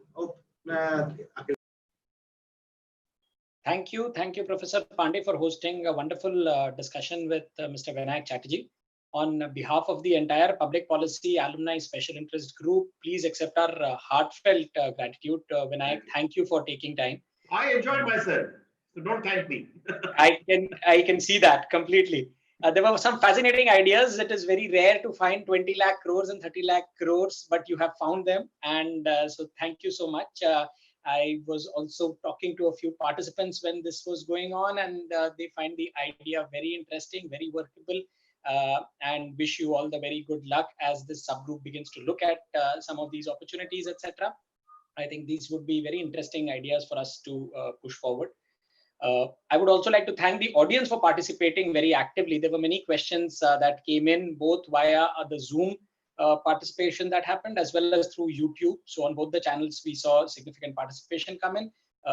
Thank you, Professor Pandey, for hosting a wonderful discussion with Mr. Vinayak Chatterjee. On behalf of the entire Public Policy Alumni Special Interest Group, please accept our heartfelt gratitude. Vinayak, thank you for taking time. I enjoyed myself, so don't thank me. I can see that completely. There were some fascinating ideas. It is very rare to find 20 lakh crores and 30 lakh crores, but you have found them. And so thank you so much. I was also talking to a few participants when this was going on, and they find the idea very interesting, very workable, and wish you all the very good luck as this subgroup begins to look at some of these opportunities, etc. I think these would be very interesting ideas for us to push forward. I would also like to thank the audience for participating very actively. There were many questions that came in both via the Zoom participation that happened as well as through YouTube. So on both the channels, we saw significant participation come in.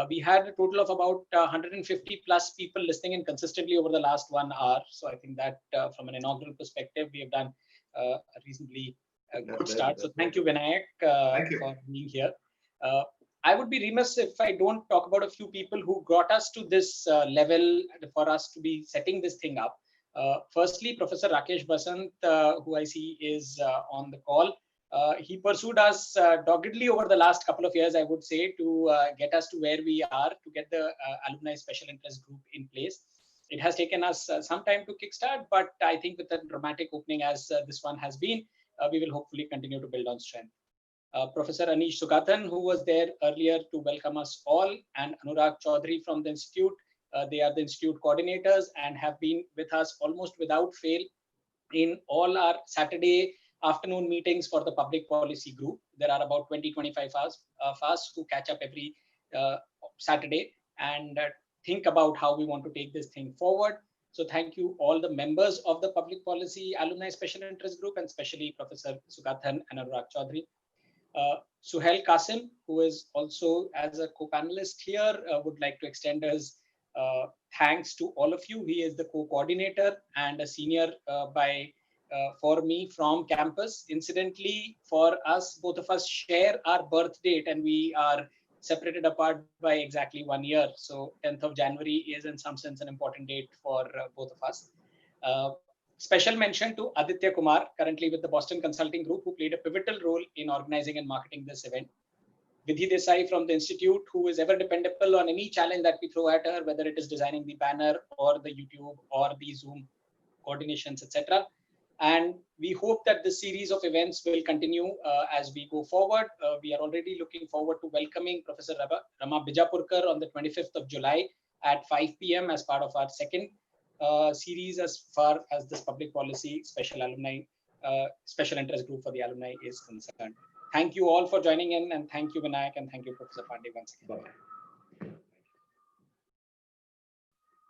We had a total of about 150 plus people listening in consistently over the last 1 hour. So I think that from an inaugural perspective, we have done a reasonably good start. So thank you, Vinayak, for being here. I would be remiss if I don't talk about a few people who got us to this level for us to be setting this thing up. Firstly, Professor Rakesh Basant, who I see is on the call. He pursued us doggedly over the last couple of years, I would say, to get us to where we are, to get the Alumni Special Interest Group in place. It has taken us some time to kickstart, but I think with a dramatic opening as this one has been, we will hopefully continue to build on strength. Professor Anish Sugathan, who was there earlier to welcome us all, and Anurag Choudhury from the Institute. They are the Institute coordinators and have been with us almost without fail in all our Saturday afternoon meetings for the Public Policy Group. There are about 20-25 of us who catch up every Saturday and think about how we want to take this thing forward. So thank you all the members of the Public Policy Alumni Special Interest Group, and especially Professor Sugathan and Anurag Choudhury. Suhail Qasim, who is also as a co-panelist here, would like to extend his thanks to all of you. He is the co-coordinator and a senior for me from campus. Incidentally, for us, both of us share our birth date, and we are separated apart by exactly 1 year. So 10th of January is in some sense an important date for both of us. Special mention to Aditya Kumar, currently with the Boston Consulting Group, who played a pivotal role in organizing and marketing this event. Vidhi Desai from the Institute, who is ever dependable on any challenge that we throw at her, whether it is designing the banner or the YouTube or the Zoom coordinations, etc. And we hope that this series of events will continue as we go forward. We are already looking forward to welcoming Professor Rama Bijapurkar on the 25th of July at 5 p.m. as part of our second series as far as this Public Policy Special Interest Group for the alumni is concerned. Thank you all for joining in, and thank you, Vinayak, and thank you, Professor Pandey, once again. Bye-bye.